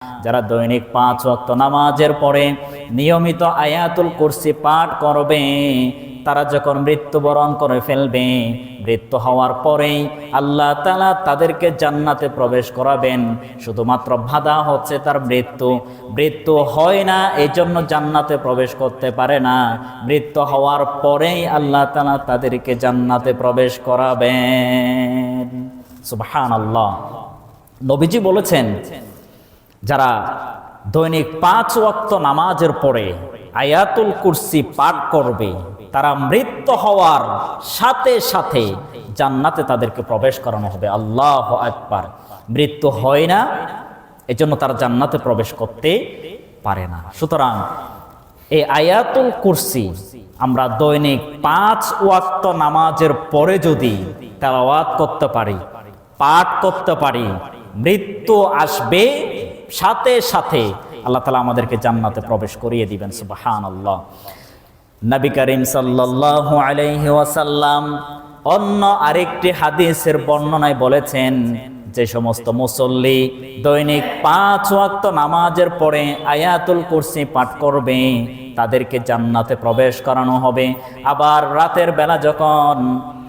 যারা দৈনিক 5 ওয়াক্ত নামাজের পরে নিয়মিত আয়াতুল কুরসি পাঠ করবে, তারা যখন মৃত্যুবরণ করে ফেলবে, মৃত্যু হওয়ার পরেই আল্লাহ তাআলা তাদেরকে জান্নাতে প্রবেশ করাবেন। শুধুমাত্র বাধা হচ্ছে তার মৃত্যু হয় না, এই জন্য জান্নাতে প্রবেশ করতে পারে না। মৃত্যু হওয়ার পরেই আল্লাহ তাআলা তাদেরকে জান্নাতে প্রবেশ করাবেন। সুবহানাল্লাহ। নবীজি বলেছেন, যারা দৈনিক 5 ওয়াক্ত নামাজের পরে আয়াতুল কুরসি পাঠ করবে, তারা মৃত্যু হওয়ার সাথে সাথে জান্নাতে তাদেরকে প্রবেশ করানো হবে। আল্লাহু আকবার। মৃত্যু হয় না, এজন্য তারা জান্নাতে প্রবেশ করতে পারে না। সুতরাং এই আয়াতুল কুরসি আমরা দৈনিক 5 ওয়াক্ত নামাজের পরে যদি তেলাওয়াত করতে পারি, পাঠ করতে পারি, মৃত্যু আসবে সাথে সাথে আল্লাহ তাআলা আমাদেরকে জান্নাতে প্রবেশ করিয়ে দিবেন। সুবহানাল্লাহ। নবী করিম সাল্লাল্লাহু আলাইহি ওয়াসাল্লাম অন্য আরেকটি হাদিসের বর্ণনায় বলেছেন, যে সমস্ত মুসল্লি দৈনিক 5 ওয়াক্ত নামাজের পরে আয়াতুল কুরসি পাঠ করবে, তাদেরকে জান্নাতে প্রবেশ করানো হবে। আবার রাতের বেলা যখন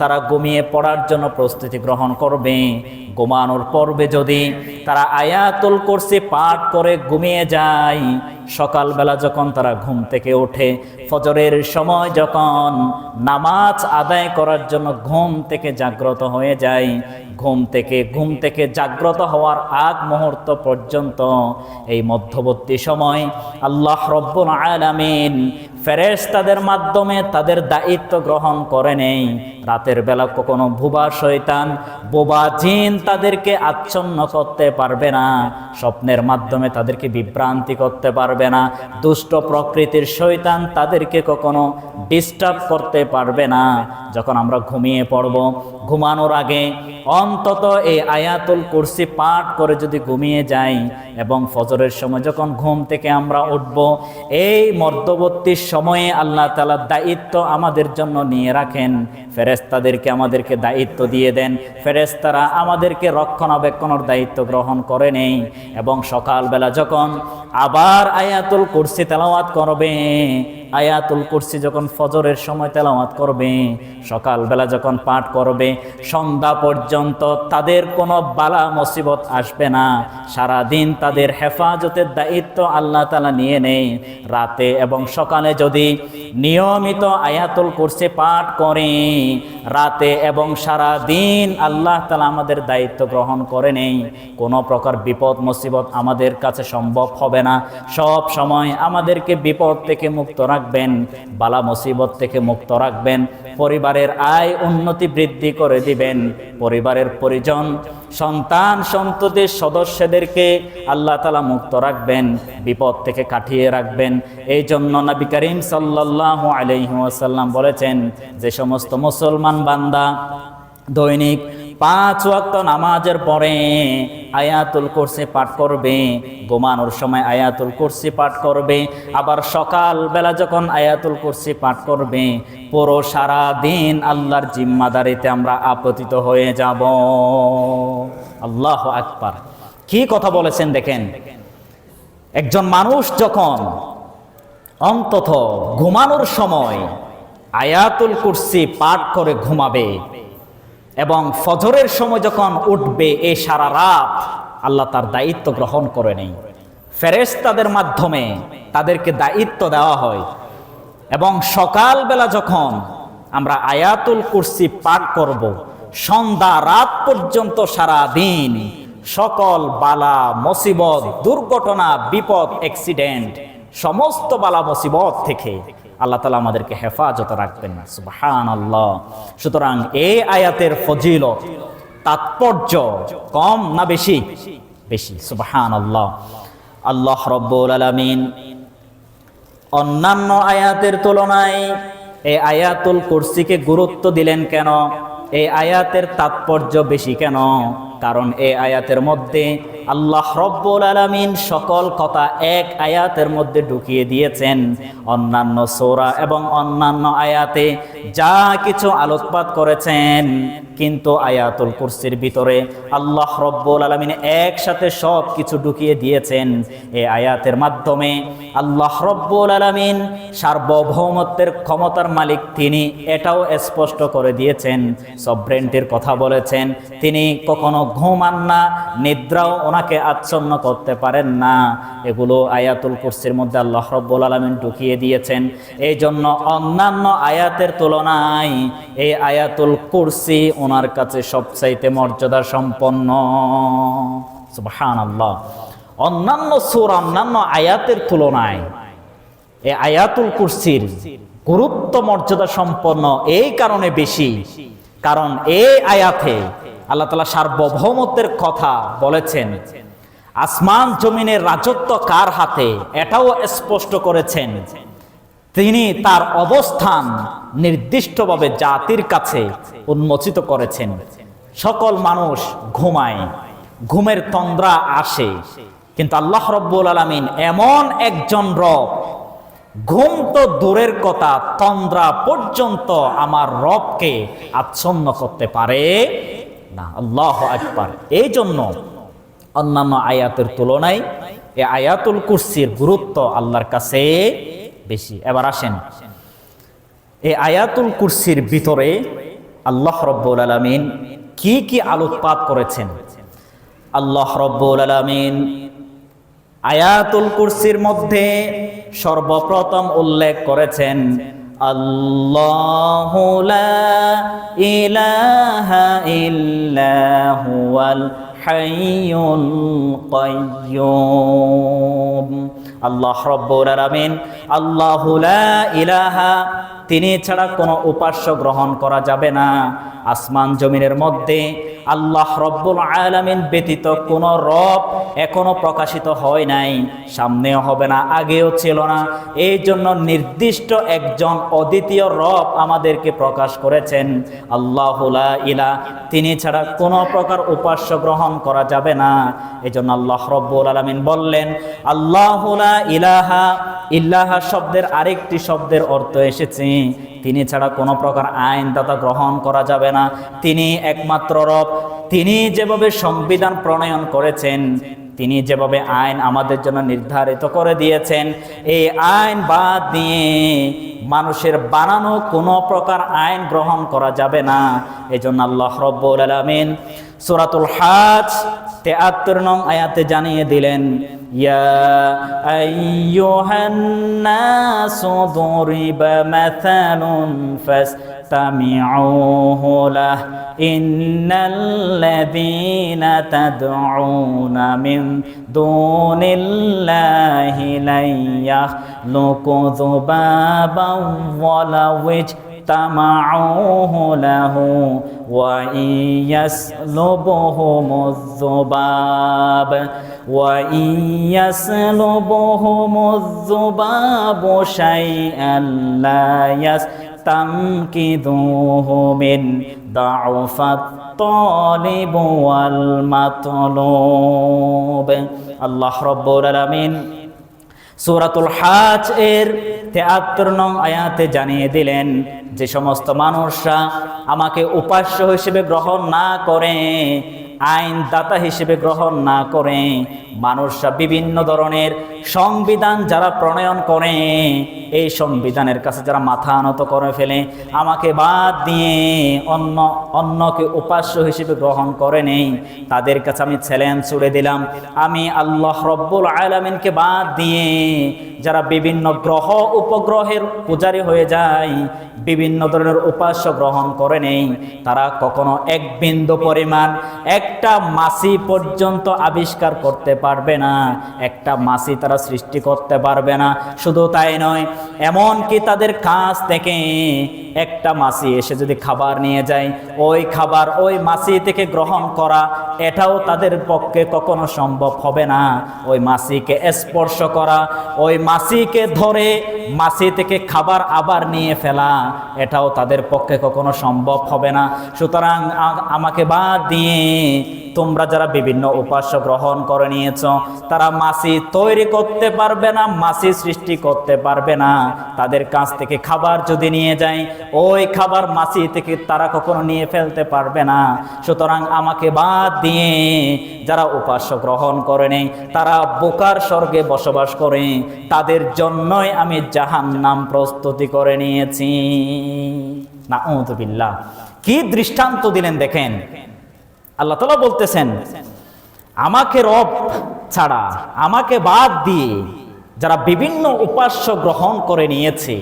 তারা ঘুমিয়ে পড়ার জন্য প্রস্তুতি গ্রহণ করবে, ঘুমানোর পূর্বে যদি তারা আয়াতুল কুরসি পাঠ করে ঘুমিয়ে যায়, সকালবেলা যখন তারা ঘুম থেকে ওঠে, ফজরের সময় যখন নামাজ আদায় করার জন্য ঘুম থেকে জাগ্রত হয়ে যায়, ঘুম থেকে জাগ্রত হওয়ার আগ মুহূর্ত পর্যন্ত এই মধ্যবর্তী সময় আল্লাহ রব্বুল আলামিন ফেরেশতাদের মাধ্যমে তাদের দায়িত্ব গ্রহণ করে নেই। রাতের বেলা কখনো বোবা শয়তান, বোবা জিন তাদেরকে আচ্ছন্ন করতে পারবে না, স্বপ্নের মাধ্যমে তাদেরকে বিভ্রান্তি করতে পারবে না, দুষ্ট প্রকৃতির শয়তান তাদেরকে কখনো ডিস্টার্ব করতে পারবে না। যখন আমরা ঘুমিয়ে পড়ব, ঘুমানোর আগে অন্তত এই আয়াতুল কুরসি পাঠ করে যদি ঘুমিয়ে যাই এবং ফজরের সময় যখন ঘুম থেকে আমরা উঠব, এই মধ্যবর্তী সময়ে আল্লাহ তাআলা দায়িত্ব আমাদের জন্য নিয়ে রাখেন। ফেরেশতাদেরকে আমাদেরকে দায়িত্ব দিয়ে দেন, ফেরেশতারা আমাদেরকে রক্ষণাবেক্ষণের দায়িত্ব গ্রহণ করে নেই। এবং সকালবেলা যখন আবার আয়াতুল কুরসি তেলাওয়াত করবে, আয়াতুল কুরসি যখন ফজরের সময় তেলাওয়াত করবে, সকালবেলা যখন পাঠ করবে, সন্ধ্যা পর্যন্ত তাদের কোনো বালা মুসিবত আসবে না। সারাদিন তাদের হেফাজতের দায়িত্ব আল্লাহ তাআলা নিয়ে নেয়। রাতে এবং সকালে যদি নিয়মিত আয়াতুল কুরসি পাঠ করে, রাতে এবং সারা দিন আল্লাহ তাআলা আমাদের দায়িত্ব গ্রহণ করে নেই, কোনো প্রকার বিপদ মুসিবত আমাদের কাছে সম্ভব হবে না। সব সময় আমাদেরকে বিপদ থেকে মুক্ত রাখবেন, বালা মুসিবত থেকে মুক্ত রাখবেন, পরিবারের আয় উন্নতি বৃদ্ধি করে দিবেন, পরিবারের পরিজন সন্তান সন্ততির সদস্যদেরকে আল্লাহ তাআলা মুক্ত রাখবেন, বিপদ থেকে কাটিয়ে রাখবেন। এই জন্য নবী করিম সাল্লাল্লাহু আলাইহি ওয়াসাল্লাম বলেছেন, যে সমস্ত মুসলমান বান্দা দৈনিক 5 ওয়াক্ত নামাজের পরে আয়াতুল কুরসি পাঠ করবে, ঘুমানোর সময় আয়াতুল কুরসি পাঠ করবে, আবার সকাল বেলা যখন আয়াতুল কুরসি পাঠ করবে, পুরো সারা দিন আল্লাহর জিম্মাদারিতে আমরা আপতিত হয়ে যাব। আল্লাহু আকবার। কি কথা বলেছেন দেখেন। একজন মানুষ যখন অন্তত ঘুমানোর সময় আয়াতুল কুরসি পাঠ করে ঘুমাবে এবং ফজরের সময় যখন উঠবে, এই সারা রাত আল্লাহ তার দায়িত্ব গ্রহণ করে নেই। ফেরেশতাদের মাধ্যমে তাদেরকে দায়িত্ব দেওয়া হয় এবং সকালবেলা যখন আমরা আয়াতুল কুরসি পাঠ করব, সন্ধ্যা রাত পর্যন্ত সারা দিন সকল বালা মুসিবত, দুর্ঘটনা, বিপদ, অ্যাক্সিডেন্ট, সমস্ত বালা মুসিবত থেকে আল্লাহ তাআলা আমাদেরকে হেফাজত রাখবেন। সুবহানাল্লাহ। সুতরাং এই আয়াতের ফজিলত, তাৎপর্য কম না বেশি? বেশি। সুবহানাল্লাহ। আল্লাহ রাব্বুল আলামিন অন্যান্য আয়াতের তুলনায় এই আয়াতুল কুরসিকে গুরুত্ব দিলেন কেন? এই আয়াতের তাৎপর্য বেশি কেন? কারণ এই আয়াতের মধ্যে আল্লাহ রব্বুল আলামিন সকল কথা এক আয়াতের মধ্যে ঢুকিয়ে দিয়েছেন। অন্যান্য সূরা এবং অন্যান্য আয়াতে যা কিছু আলোকপাত করেছেন, কিন্তু আয়াতুল কুরসির ভিতরে আল্লাহ রব্বুল আলামিন একসাথে সব কিছু ঢুকিয়ে দিয়েছেন। এই আয়াতের মাধ্যমে আল্লাহ রব্বুল আলামিন সার্বভৌমত্বের ক্ষমতার মালিক তিনি, এটাও স্পষ্ট করে দিয়েছেন। সভরেন্টির কথা বলেছেন, তিনি কখনো ঘুমান না, নিদ্রাও ওনাকে আচ্ছন্ন করতে পারেন না। এগুলো আয়াতুল কুরসির মধ্যে আল্লাহ রব্বুল আলামিন ঢুকিয়ে দিয়েছেন। এই জন্য অন্যান্য আয়াতের তুলনায় এই আয়াতুল কুরসি ওনার কাছে সবচাইতে মর্যাদা সম্পন্ন। সুবহানাল্লাহ। অন্যান্য সূরা, অন্যান্য আয়াতের তুলনায় এই আয়াতুল কুরসির গুরুত্ব মর্যাদা সম্পন্ন এই কারণে বেশি, কারণ এই আয়াতে আল্লাহ তাআলা সার্বভৌমত্বের কথা বলেছেন। আসমান জমিনের রাজত্ব কার হাতে এটাও স্পষ্ট করেছেন। তিনি তার অবস্থান নির্দিষ্টভাবে জাতির কাছে উন্মোচিত করেছেন। সকল মানুষ ঘুমায়, ঘুমের তন্দ্রা আসে, কিন্তু আল্লাহ রব্বুল আলামিন এমন একজন রব, ঘুম তো দূরের কথা, তন্দ্রা পর্যন্ত আমার রবকে আচ্ছন্ন করতে পারে না। আল্লাহু আকবার। এই জন্য অন্যান্য আয়াতের তুলনায় এই আয়াতুল কুরসির গুরুত্ব আল্লাহর কাছে বেশি। এবার আসেন, এই আয়াতুল কুরসির ভিতরে আল্লাহ রব্বুল আলামিন কি কি আলোকপাত করেছেন। আল্লাহ রব্বুল আলামিন আয়াতুল কুরসির মধ্যে সর্বপ্রথম উল্লেখ করেছেন আল্লাহু লা ইলাহা ইল্লা হুয়াল হাইয়ুল কাইয়্যুম। আল্লাহ রব্বুল আলামিন আল্লাহু লা ইলাহা, তিনি ছাড়া কোনো উপাস্য গ্রহণ করা যাবে না। আসমান জমিনের মধ্যে আল্লাহ রব্বুল আলামিন ব্যতীত কোনো রব এখনো প্রকাশিত হয় নাই, সামনেও হবে না, আগেও ছিল না। এই জন্য নির্দিষ্ট একজন অদ্বিতীয় রব আমাদেরকে প্রকাশ করেছেন, আল্লাহু লা ইলাহা, তিনি ছাড়া কোনো প্রকার উপাস্য গ্রহণ করা যাবে না। এই জন্য আল্লাহ রব্বুল আলামিন বললেন আল্লাহু লা ইলাহা। ইল্লাহা শব্দের আরেকটি শব্দের অর্থ এসেছে তিনি ছাড়া কোনো প্রকার আইনদাতা গ্রহণ করা যাবে না। তিনি একমাত্র রব। তিনি যেভাবে সংবিধান প্রণয়ন করেছেন, তিনি যেভাবে আইন আমাদের জন্য নির্ধারিত করে দিয়েছেন, এই আইন বাদ দিয়ে মানুষের বানানো কোনো প্রকার আইন গ্রহণ করা যাবে না। এজন্য আল্লাহ রব্বুল আলামিন সূরাতুল হাজ ৭৩ নং আয়াতে জানিয়ে দিলেন ইয়া আইয়ুহান নাসু দুরিবা মাসালুন ফাসতামিউহু লাহ ইন্নাল্লাযীনা তাদউনা মিন দুনিল্লাহি লা ইয়াখলুকু যুবাবান ওয়ালাউ ইজতামাউহু লাহু ওয়া ইয়াসলুবহুমুয যুবাব শাইআন লা ইয়াস্তানকিযুহু মিন দাউফাত তালিব ওয়াল মাতলুব। আল্লাহ রাব্বুল আলামিন সূরাতুল হাজ এর ৭৩ নং আয়াতে জানিয়ে দিলেন যে সমস্ত মানুষরা আমাকে উপাস্য হিসেবে গ্রহণ না করে, আইনদাতা হিসেবে গ্রহণ না করে, মানুষরা বিভিন্ন ধরনের সংবিধান যারা প্রণয়ন করে, এই সংবিধানের কাছে যারা মাথা নত করে ফেলে, আমাকে বাদ দিয়ে অন্যকে উপাস্য হিসেবে গ্রহণ করে নেই, তাদের কাছে আমি চ্যালেঞ্জ ছুড়ে দিলাম। আমি আল্লাহ রব্বুল আলামিনকে বাদ দিয়ে যারা বিভিন্ন গ্রহ উপগ্রহের পূজারী হয়ে যায়, বিভিন্ন ধরনের উপাস্য গ্রহণ করে নেই, তারা কখনো এক বিন্দু পরিমাণ একটা মাছি পর্যন্ত আবিষ্কার করতে পারবে না, একটা মাছি তারা সৃষ্টি করতে পারবে না। শুধু তাই নয়, এমনকি তাদের কাছ থেকে একটা মাছি এসে যদি খাবার নিয়ে যায়, ওই খাবার ওই মাছি থেকে গ্রহণ করা এটাও তাদের পক্ষে কখনো সম্ভব হবে না। ওই মাছিকে স্পর্শ করা, ওই মাছিকে ধরে মাছি থেকে খাবার আবার নিয়ে ফেলা এটাও তাদের পক্ষে কখনো সম্ভব হবে না। সুতরাং আমাকে বাদ দিয়ে তোমরা যারা বিভিন্ন উপাস্য গ্রহণ করে নিয়েছ, তারা মাছি তৈরি করতে পারবে না, মাছি সৃষ্টি করতে পারবে না। তাদের কাছ থেকে খাবার যদি নিয়ে যায়, ওই খাবার মাছি থেকে তারা কখনো নিয়ে ফেলতে পারবে না। সুতরাং আমাকে বাদ দিয়ে যারা উপাস্য গ্রহণ করে নেই, তারা বোকার স্বর্গে বসবাস করে, তাদের জন্যই আমি জাহান্নাম প্রস্তুতি করে নিয়েছি। নাউযুবিল্লাহ। কি দৃষ্টান্ত দিলেন দেখেন। আল্লাহ তাআলা বলতেছেন, আমাকে রব ছাড়া, আমাকে বাদ দিয়ে যারা বিভিন্ন উপাস্য গ্রহণ করে নিয়েছে,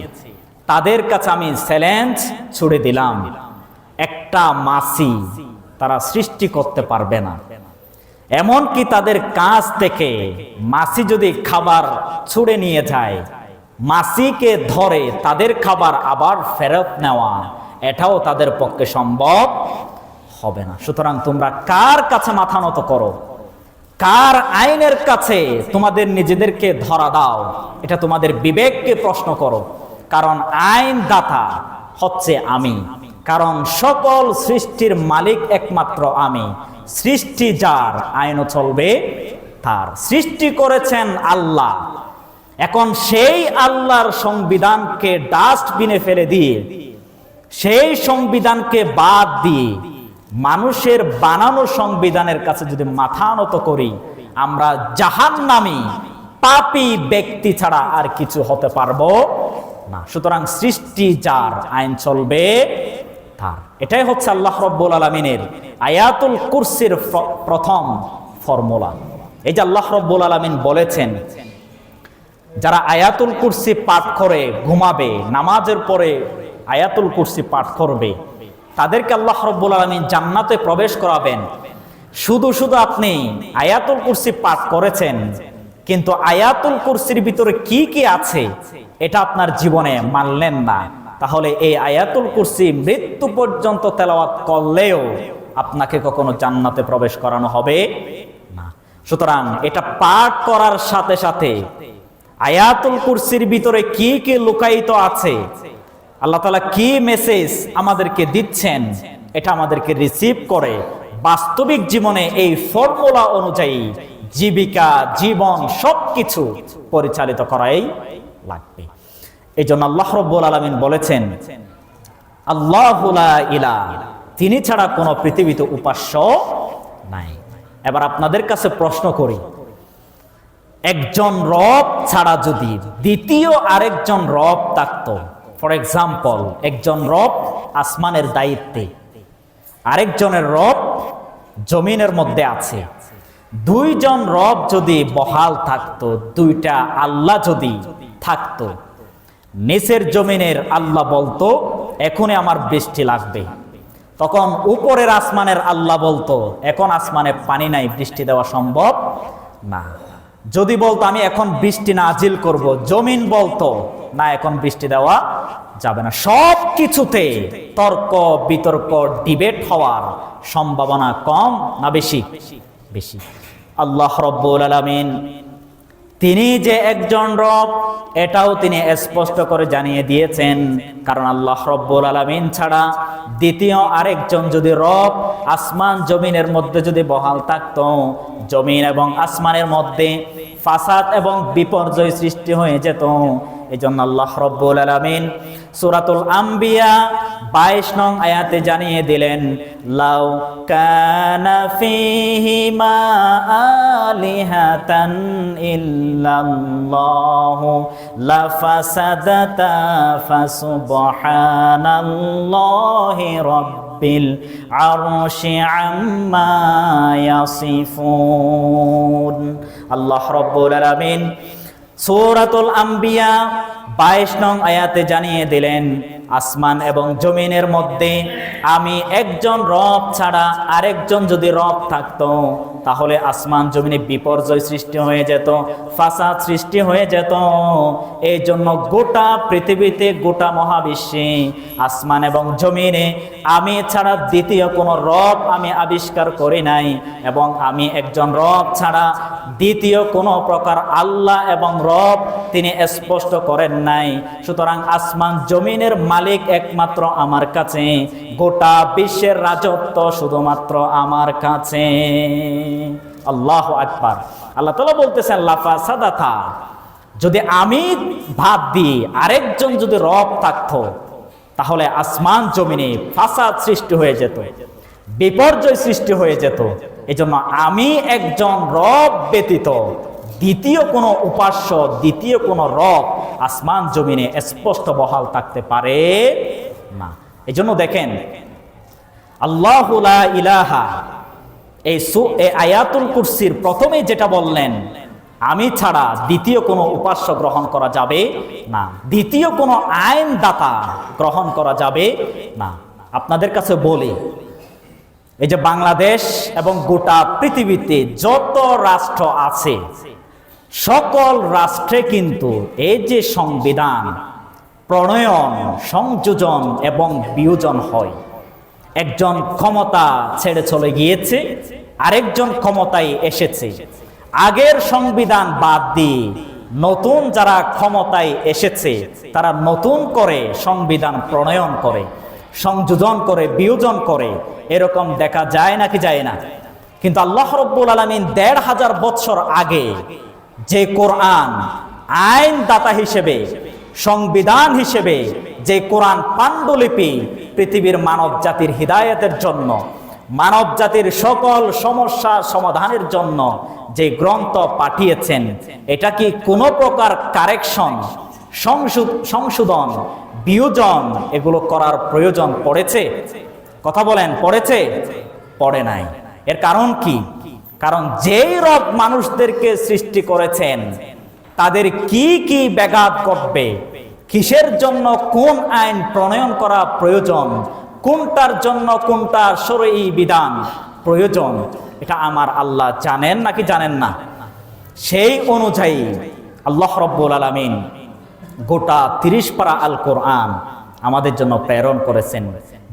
তাদের কাছে আমি চ্যালেঞ্জ ছুড়ে দিলাম, একটা মাছি তারা সৃষ্টি করতে পারবে না। এমনকি তাদের কাছ থেকে মাছি যদি খাবার ছুড়ে নিয়ে যায়, মাছিকে ধরে তাদের খাবার আবার ফেরত নেওয়া এটাও তাদের পক্ষে সম্ভব হবে না। সুতরাং তোমরা কার কাছে মাথা নত করো, কার আইনের কাছে তোমাদের নিজেদেরকে ধরা দাও, এটা তোমাদের বিবেককে প্রশ্ন করো। কারণ আইন দাতা হচ্ছে আমি, কারণ সকল সৃষ্টির মালিক একমাত্র আমি। সৃষ্টি যার, আইনও চলবে তার। সৃষ্টি করেছেন আল্লাহ। এখন সেই আল্লাহর সংবিধানকে ডাস্টবিনে ফেলে দিয়ে, সেই সংবিধানকে বাদ দিয়ে মানুষের বানানো সংবিধানের কাছে যদি মাথা নত করি, আমরা জাহান্নামী পাপী ব্যক্তি ছাড়া আর কিছু হতে পারবো না। সুতরাং সৃষ্টি যার, আইন চলবে তার। এটাই হচ্ছে আল্লাহ রাব্বুল আলামিনের আয়াতুল কুরসির প্রথম ফর্মুলা। এই যে আল্লাহ রাব্বুল আলামিন বলেছেন, যারা আয়াতুল কুরসি পাঠ করে ঘুমাবে, নামাজের পরে আয়াতুল কুরসি পাঠ করবে, তাদেরকে আল্লাহ রাব্বুল আলামিন জান্নাতে প্রবেশ করাবেন। শুধু শুধু আপনি আয়াতুল কুরসি পাঠ করেছেন, কিন্তু আয়াতুল কুরসির ভিতরে কি কি আছে এটা আপনার জীবনে মানলেন না, তাহলে এই আয়াতুল কুরসি মৃত্যু পর্যন্ত তেলাওয়াত করলেও আপনাকে কখনো জান্নাতে প্রবেশ করানো হবে না। সুতরাং এটা পাঠ করার সাথে সাথে আয়াতুল কুরসির ভিতরে কি কি লুকায়িত আছে, আল্লাহ তাআলা কি মেসেজ আমাদেরকে দিচ্ছেন, এটা আমাদেরকে রিসিভ করে বাস্তবিক জীবনে এই ফর্মুলা অনুযায়ী জীবিকা, জীবন সবকিছু পরিচালিত করাই লাগবে। এই জন্য আল্লাহ রাব্বুল আলামিন বলেছেন, আল্লাহু লা ইলাহা, তিনি ছাড়া কোনো পৃথিবীতে উপাস্য নাই। এবার আপনাদের কাছে প্রশ্ন করি, একজন রব ছাড়া যদি দ্বিতীয় আরেকজন রব থাকতো, ফর এক্সাম্পল একজন রব আসমানের দায়িত্বে, আরেকজনের রব জমিনের মধ্যে আছে, দুইজন রব যদি বহাল থাকতো, দুইটা আল্লাহ যদি থাকতো, নিচের জমিনের আল্লাহ বলতো এখনই আমার বৃষ্টি লাগবে, তখন উপরের আসমানের আল্লাহ বলতো এখন আসমানে পানি নাই, বৃষ্টি দেওয়া সম্ভব না। যদি বলতো আমি এখন বৃষ্টি নাজিল করব, জমিন বলতো না এখন বৃষ্টি দেওয়া যাবে না। সব কিছুতে তর্ক বিতর্ক ডিবেট হওয়ার সম্ভাবনা কম না বেশি? বেশি। আল্লাহ রাব্বুল আলামিন তিনি যে একজন রব এটাও তিনি স্পষ্ট করে জানিয়ে দিয়েছেন, কারণ আল্লাহ রাব্বুল আলামিন ছাড়া দ্বিতীয় আরেকজন যদি রব আসমান জমিনের মধ্যে যদি বহাল থাকতো, জমিন এবং আসমানের মধ্যে ফাসাদ এবং বিপর্যয় সৃষ্টি হয়ে যেত। এই জন্য আল্লাহ রাব্বুল আলামিন সূরাতুল আম্বিয়া 22 নং আয়াতে জানিয়ে দিলেন, লাউ কানা ফীহিমা আলিহাতান ইল্লাল্লাহু লাফাসাদাতা ফাসুবহানাল্লাহি রাব্বিল আরশি আম্মা ইয়াসিফুন। আল্লাহ রাব্বুল আলামিন সূরাতুল আম্বিয়া 22 নং আয়াতে জানিয়ে দিলেন, আসমান এবং জমিনের মধ্যে আমি একজন রব ছাড়া আরেকজন যদি রব থাকতো তাহলে আসমান জমিনে বিপর্যয় সৃষ্টি হয়ে যেত, ফাসাদ সৃষ্টি হয়ে যেত। এই জন্য গোটা পৃথিবীতে, গোটা মহাবিশ্বে, আসমান এবং জমিনে আমি ছাড়া দ্বিতীয় কোনো রব আমি আবিষ্কার করি নাই, এবং আমি একজন রব ছাড়া দ্বিতীয় কোনো প্রকার আল্লাহ এবং রব তিনি স্পষ্ট করেন নাই। সুতরাং আসমান জমিনের মালিক একমাত্র আমার কাছে, গোটা বিশ্বের রাজত্ব শুধুমাত্র আমার কাছে। আল্লাহু আকবার। আল্লাহ তাআলা বলতেছেন লাফাসাদাতা, যদি আমি ভাব দিই আরেকজন যদি রব থাকতো তাহলে আসমান জমিনে ফাসাদ সৃষ্টি হয়ে যেত, বিপর্যয় সৃষ্টি হয়ে যেত। এজন্য আমি একজন রব ব্যতীত দ্বিতীয় কোনো উপাস্য, দ্বিতীয় কোনো রব আসমান জমিনে স্পষ্ট বহাল থাকতে পারে না। এজন্য দেখেন আল্লাহু লা ইলাহা, এই আয়াতুল কুরসির প্রথমেই যেটা বললেন, আমি ছাড়া দ্বিতীয় কোনো উপাস্য গ্রহণ করা যাবে না, দ্বিতীয় কোনো আইনদাতা গ্রহণ করা যাবে না। আপনাদের কাছে বলি, এই যে বাংলাদেশ এবং গোটা পৃথিবীতে যত রাষ্ট্র আছে, সকল রাষ্ট্রে কিন্তু এই যে সংবিধান প্রণয়ন, সংযোজন এবং বিয়োজন হয়, একজন ক্ষমতা ছেড়ে চলে গিয়েছে, আরেকজন ক্ষমতায় এসেছে, আগের সংবিধান বাদ দিয়ে নতুন যারা ক্ষমতায় এসেছে তারা নতুন করে সংবিধান প্রণয়ন করে, সংযোজন করে, বিয়োজন করে। এরকম দেখা যায় নাকি যায় না? কিন্তু আল্লাহ রাব্বুল আলামিন ১৫০০ বছর আগে যে কোরআন আইনদাতা হিসেবে, সংবিধান হিসেবে যে কোরআন পাণ্ডুলিপি পৃথিবীর মানব জাতির হিদায়াতের জন্য, মানব জাতির সকল সমস্যার সমাধানের জন্য যে গ্রন্থ পাঠিয়েছেন, এটা কি কোনো প্রকার কারেকশন, সংশোধন, বিয়োজন এগুলো করার প্রয়োজন পড়েছে? কথা বলেন, পড়েছে? পড়ে নাই। এর কারণ কি? কারণ যেই রব মানুষদেরকে সৃষ্টি করেছেন তাদের কি কি ব্যাঘাত ঘটবে, কিসের জন্য কোন আইন প্রণয়ন করা প্রয়োজন, কোনটার জন্য কোনটা শরঈ বিধান প্রয়োজন, এটা আমার আল্লাহ জানেন নাকি জানেন না? সেই অনুযায়ী আল্লাহ রাব্বুল আলামিন গোটা 30 পারা আল কোরআন আমাদের জন্য প্রেরণ করেছেন,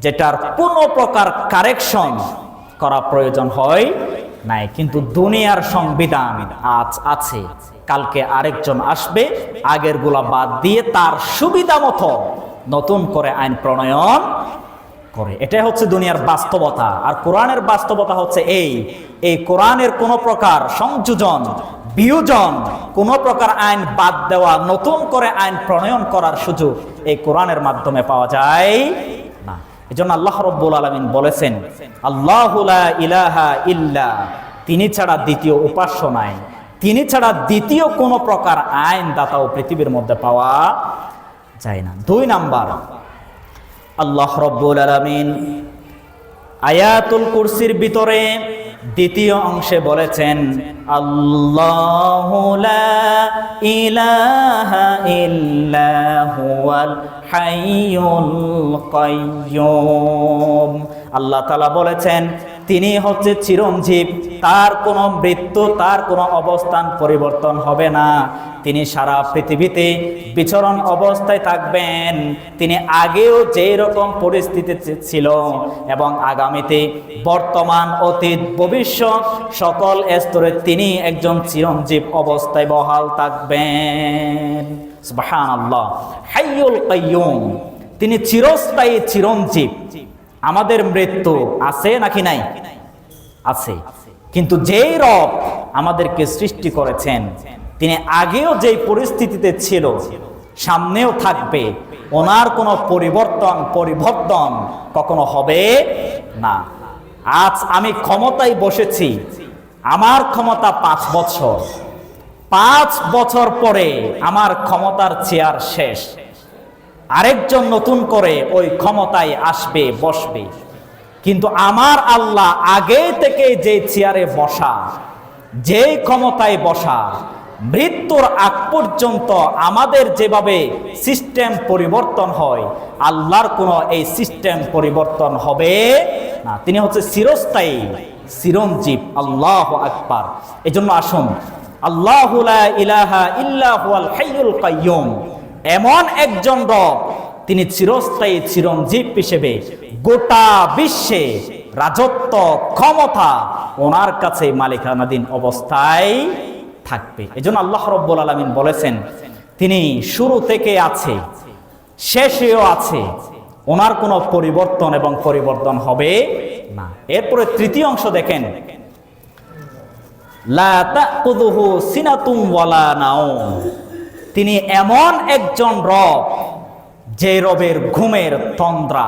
যেটার কোনো প্রকার কারেকশন করা প্রয়োজন হয় নাই। কিন্তু দুনিয়ার সংবিধান আজ আছে, কালকে আরেকজন আসবে, আগের গুলা বাদ দিয়ে তার সুবিধা মতো নতুন করে আইন প্রণয়ন করে। এটাই হচ্ছে দুনিয়ার বাস্তবতা। আর কোরআনের বাস্তবতা হচ্ছে এই কোরআনের কোনো প্রকার সংযোজন, বিয়োজন, কোন প্রকার আইন বাদ দেওয়া, নতুন করে আইন প্রণয়ন করার সুযোগ এই কোরআনের মাধ্যমে পাওয়া যায় না। এজন্য আল্লাহ রাব্বুল আলামিন বলেছেন, আল্লাহু লা ইলাহা ইল্লা, তিনি ছাড়া দ্বিতীয় উপাস্য নাই, তিনি ছাড়া দ্বিতীয় কোন প্রকার আইন দাতাও পৃথিবীর মধ্যে পাওয়া যায় না। 2 নাম্বার, আল্লাহ রাব্বুল আলামিন আয়াতুল কুরসির ভিতরে দ্বিতীয় অংশে বলেছেন, আল্লাহু লা ইলাহা ইল্লা হুয়াল হাইয়ুল কাইয়্যুম। আল্লাহ তাআলা বলেছেন তিনি হচ্ছে চিরঞ্জীব, তার কোনো মৃত্যু, তার কোনো অবস্থান পরিবর্তন হবে না। তিনি সারা পৃথিবীতে বিচরণ অবস্থায় থাকবেন। তিনি আগেও যেই রকম পরিস্থিতিতে ছিল এবং আগামীতে, বর্তমান, অতীত, ভবিষ্যৎ সকল স্তরে তিনি একজন চিরঞ্জীব অবস্থায় বহাল থাকবেন। সুবহানাল্লাহ। হাইয়ুল কাইয়্যুম, তিনি চিরস্থায়ী চিরঞ্জীব। আমাদের মৃত্যু আছে নাকি নাই? আছে। কিন্তু যেই রব আমাদেরকে সৃষ্টি করেছেন তিনি আগেও যেই পরিস্থিতিতে ছিল, সামনেও থাকবে, ওনার কোনো পরিবর্তন কখনো হবে না। আজ আমি ক্ষমতায় বসেছি, আমার ক্ষমতা 5 বছর, 5 বছর পরে আমার ক্ষমতার চেয়ার শেষ, আরেকজন নতুন করে ওই ক্ষমতায় আসবে, বসবে। কিন্তু আমার আল্লাহ আগে থেকে যে চেয়ারে বসা, যে ক্ষমতায় বসা, মৃত্যুর আগ পর্যন্ত আমাদের যেভাবে সিস্টেম পরিবর্তন হয়, আল্লাহর কোনো এই সিস্টেম পরিবর্তন হবে না। তিনি হচ্ছে চিরস্থায়ী, চিরঞ্জীব। আল্লাহু আকবার। এজন্য আসুন, আল্লাহু লা ইলাহা ইল্লা হুয়াল হাইয়ুল কাইয়ুম, এমন একজন রব, তিনি চিরস্থায়ী চিরঞ্জীব হিসেবে গোটা বিশ্বে রাজত্ব ক্ষমতা ওনার কাছে মালিকানাধীন অবস্থায় থাকবে। এজন্য আল্লাহ রাব্বুল আলামিন বলেছেন, তিনি শুরু থেকে আছে, শেষেও আছে, ওনার কোনো পরিবর্তন এবং পরিবর্তন হবে না। এরপরে তৃতীয় অংশ দেখেন, লা তাকুযুহু সিনাতুম ওয়ালা নাওম, তিনি এমন একজন রব যে রবের ঘুমের তন্দ্রা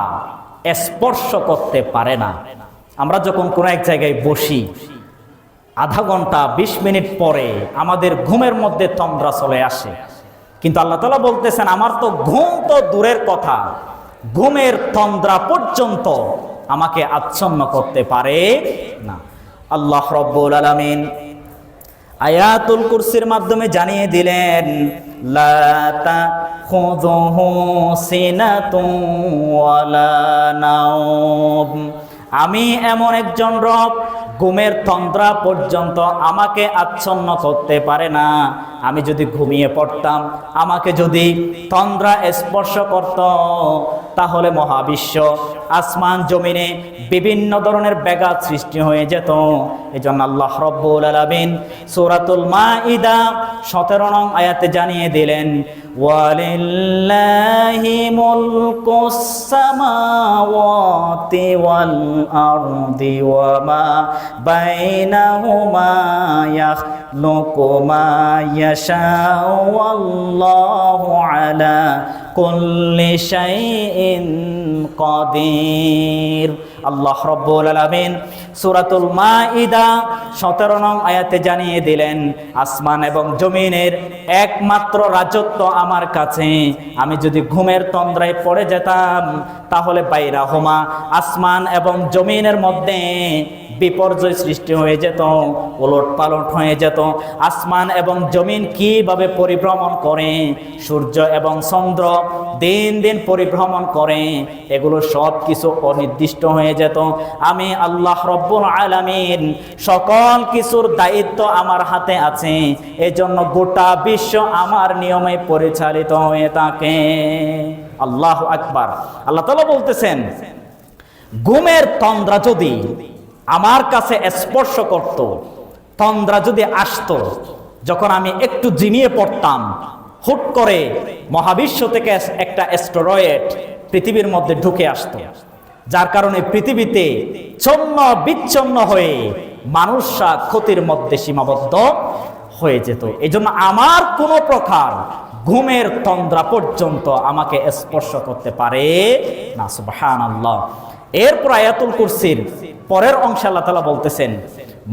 স্পর্শ করতে পারে না। আমরা যখন কোনো এক জায়গায় বসি, আধা ঘন্টা 20 মিনিট পরে আমাদের ঘুমের মধ্যে তন্দ্রা চলে আসে, কিন্তু আল্লাহ তাআলা বলতেছেন, আমার তো ঘুম তো দূরের কথা, ঘুমের তন্দ্রা পর্যন্ত আমাকে আচ্ছন্ন করতে পারে না। আল্লাহ রাব্বুল আলামিন আয়াতুল কুরসির মাধ্যমে জানিয়ে দিলেন, লা তাখুযুহু সিনাতুন ওয়ালা নাওম, আমি এমন একজন রব, ঘুমের তন্দ্রা পর্যন্ত আমাকে আচ্ছন্ন করতে পারে না। আমি যদি ঘুমিয়ে পড়তাম, আমাকে যদি তন্দ্রা স্পর্শ করত, তাহলে মহাবিশ্ব, আসমান জমিনে বিভিন্ন ধরনের ব্যাঘাত সৃষ্টি হয়ে যেত। এজন্য আল্লাহ রাব্বুল আলামিন সূরাতুল মাইদা 17 নং আয়াতে জানিয়ে দিলেন, ওয়ালিল্লাহি মুলকুস সামাওয়াতি ওয়াল আরদি ওয়া মা বাইনাহুমা ইয়াখলুকু মা ইয়াশাউ ওয়াল্লাহু আলা কুল্লি শাইইন কাদির। আল্লাহ রাব্বুল আলামিন সূরাতুল মাইদা 17 নং আয়াতে জানিয়ে দিলেন, আসমান এবং জমিনের একমাত্র রাজত্ব আমার কাছে। আমি যদি ঘুমের তন্দ্রায় পড়ে যেতাম, তাহলে বাইরাহুমা, আসমান এবং জমিনের মধ্যে বিপর্যয় সৃষ্টি হয়ে যেত, ওলট পালট হয়ে যেত। আসমান এবং জমিন কিভাবে পরিভ্রমণ করে, সূর্য এবং চন্দ্র দিন দিন পরিভ্রমণ করে, এগুলো সব কিছু অনির্দিষ্ট হয়ে যেত। আমি আল্লাহ রাব্বুল আলামিন, সকল কিছুর দায়িত্ব আমার হাতে আছে। এজন্য গোটা বিশ্ব আমার নিয়মে পরিচালিত হয়ে থাকে। আল্লাহু আকবার। আল্লাহ তাআলা বলতেছেন, ঘুমের তন্দ্রা যদি আমার কাছে স্পর্শ করত, তন্দ্রা যদি আসতো, যখন আমি একটু ঝিমিয়ে পড়তাম, হুট করে মহাবিশ্ব থেকে একটা অ্যাস্টেরয়েড পৃথিবীর মধ্যে ঢুকে আসতো, যার কারণে পৃথিবীতে ছন্ন বিচ্ছন্ন হয়ে মানুষরা ক্ষতির মধ্যে সীমাবদ্ধ হয়ে যেত। এই জন্য আমার কোনো প্রকার ঘুমের তন্দ্রা পর্যন্ত আমাকে স্পর্শ করতে পারে না। সুবহানাল্লাহ। এরপর আয়াতুল কুরসির পরের অংশে আল্লাহ তাআলা বলতেছেন,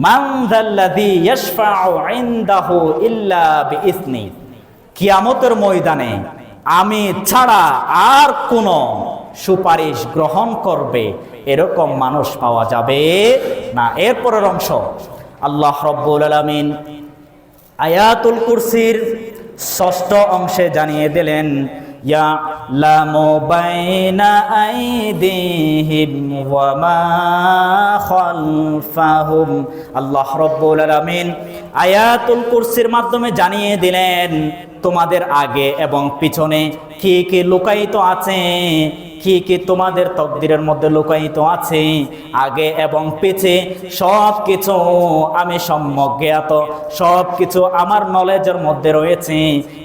মান যাল্লাযী ইয়াশফাউ ইনদাহু ইল্লা বিইذনি, কিয়ামতের ময়দানে আমি ছাড়া আর কোন সুপারিশ গ্রহণ করবে এরকম মানুষ পাওয়া যাবে না। এরপরের অংশ আল্লাহ রাব্বুল আলামিন আয়াতুল কুরসির 6ষ্ঠ অংশে জানিয়ে দিলেন, ইয়ালামু বাইনা আইদিহিম ওয়া মা খালফাহুম। আল্লাহ রাব্বুল আলামিন আয়াতুল কুরসির মাধ্যমে জানিয়ে দিলেন, তোমাদের আগে এবং পিছনে কি কি লুকায়িত আছে, কি কি তোমাদের তকদিরের মধ্যে লুকায়িত আছে, আগে এবং পিছে সব কিছু আমি সম্যক জ্ঞাত, সব কিছু আমার নলেজের মধ্যে রয়েছে।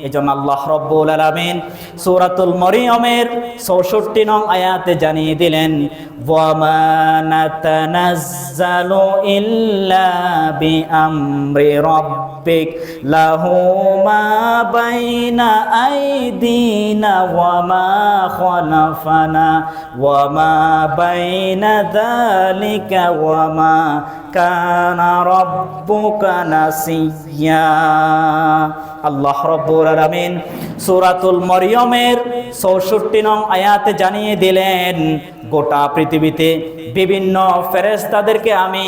এজন্য আল্লাহ রাব্বুল আলামিন সূরাতুল মরিয়মের 64 নং আয়াতে জানিয়ে দিলেন, ওয়া মা নাতানাজ্জালু ইল্লা বিআমরি রাব্বিক লাহু মা বাইনা আইদিনা ওয়া মা খালাফানা ওয়া মা বাইনা যালিকা ওয়া মা কানা রাব্বুকা নাসিয়্যা। আল্লাহ রাব্বুল আলামিন সূরাতুল মরিয়মের ৬৪ নং আয়াতে জানিয়ে দিলেন, গোটা পৃথিবীতে বিভিন্ন ফেরেশতাদেরকে আমি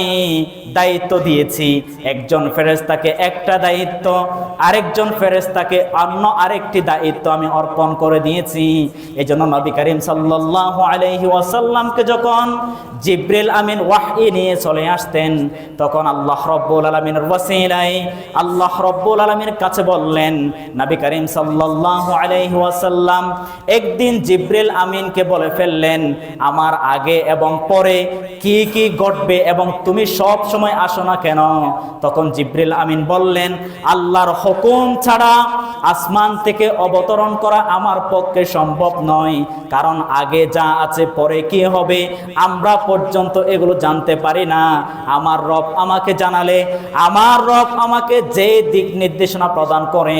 দায়িত্ব দিয়েছি। একজন ফেরেশতাকে একটা দায়িত্ব, আরেকজন ফেরেশতাকে অন্য আরেকটি দায়িত্ব আমি অর্পণ করে দিয়েছি। এজন্য নবী করিম সাল্লাল্লাহু আলাইহি ওয়াসাল্লামকে যখন জিবরিল আমিন ওয়াহী নিয়ে চলে আসতেন, তখন আল্লাহ রাব্বুল আলামিনের ওয়াসিলায় আল্লাহ রাব্বুল আলামিনের কাছে বললেন, নবী করিম সাল্লাল্লাহু আলাইহি ওয়াসাল্লাম একদিন জিবরিল আমিনকে বলে ফেললেন, আমার আগে এবং পরে কি কি ঘটবে এবং তুমি সব সময় আসো না কেন? তখন জিবরিল আমিন বললেন, আল্লাহর হুকুম ছাড়া আসমান থেকে অবতরণ করা আমার পক্ষে সম্ভব নয়, কারণ আগে যা আছে পরে কি হবে আমরা পর্যন্ত এগুলো জানতে পারি না। আমার রব আমাকে জানালে, আমার রব আমাকে যে দিক নির্দেশনা প্রদান করে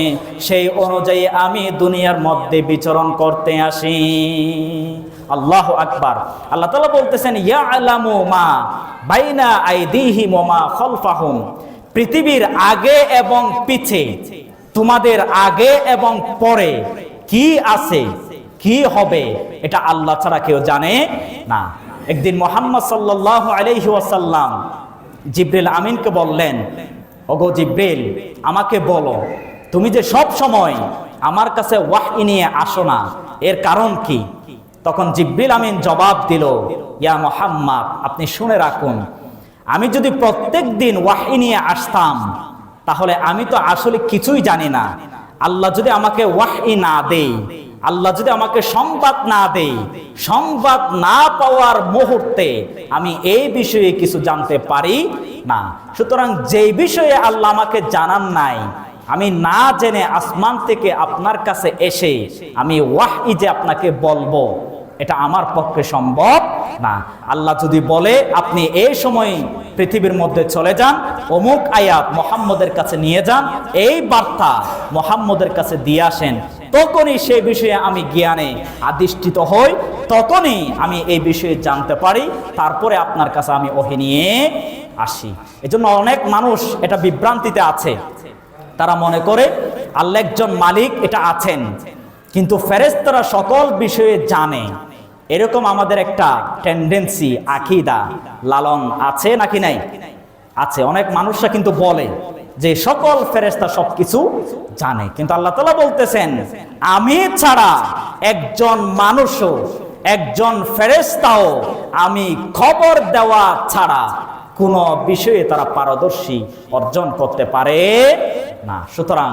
সেই অনুযায়ী আমি দুনিয়ার মধ্যে বিচরণ করতে আসি। আল্লাহু আকবার। আল্লাহ তাআলা বলতেছেন, ইয়ালামু মা বাইনা আইদিহিম ওয়া মা খালফাহুম, পৃথিবীর আগে এবং পিছে, তোমাদের আগে এবং পরে কি আছে কি হবে এটা আল্লাহ ছাড়া কেউ জানে না। একদিন মুহাম্মদ সাল্লাল্লাহু আলাইহি ওয়াসাল্লাম জিবরিল আমিনকে বললেন, ওগো জিবরিল, আমাকে বলো তুমি যে সব সময় আমার কাছে ওয়াহী নিয়ে আসো না, এর কারণ কি? তখন জিবরিল আমিন জবাব দিল, ইয়া মুহাম্মদ, আপনি শুনে রাখুন, আমি যদি প্রত্যেক দিন ওয়াহী নিয়ে আসতাম তাহলে আমি তো আসলে কিছুই জানি না। আল্লাহ যদি আমাকে ওয়াহী না দেয়, আল্লাহ যদি আমাকে সংবাদ না দেয়, সংবাদ না পাওয়ার মুহূর্তে আমি এই বিষয়ে কিছু জানতে পারি না। সুতরাং যেই বিষয়ে আল্লাহ আমাকে জানান নাই, আমি না জেনে আসমান থেকে আপনার কাছে এসে আমি ওয়াহী যে আপনাকে বলবো, এটা আমার পক্ষে সম্ভব না। আল্লাহ যদি বলে আপনি এই সময় পৃথিবীর মধ্যে চলে যান, অমুক আয়াত মুহাম্মদের কাছে নিয়ে যান, এই বার্তা মুহাম্মদের কাছে দিয়ে আসেন, তখনই সেই বিষয়ে আমি জ্ঞানে আদিষ্ঠিত হই, তখনই আমি এই বিষয়ে জানতে পারি, তারপরে আপনার কাছে আমি ওহী নিয়ে আসি। এজন্য অনেক মানুষ এটা বিভ্রান্তিতে আছে, তারা মনে করে আল্লাহ একজন মালিক, এটা আছেন, কিন্তু ফেরেশতারা সকল বিষয়ে জানে, এরকম আমাদের একটা টেন্ডেন্সি, আকীদা লালন আছে নাকি নাই? আছে। অনেক মানুষরা কিন্তু বলে যে সকল ফেরেশতা সবকিছু জানে, কিন্তু আল্লাহ তাআলা বলতেছেন, আমি ছাড়া একজন মানুষও, একজন ফেরেশতাও আমি খবর দেওয়া ছাড়া কোন বিষয়ে তারা পারদর্শী অর্জন করতে পারে না। সুতরাং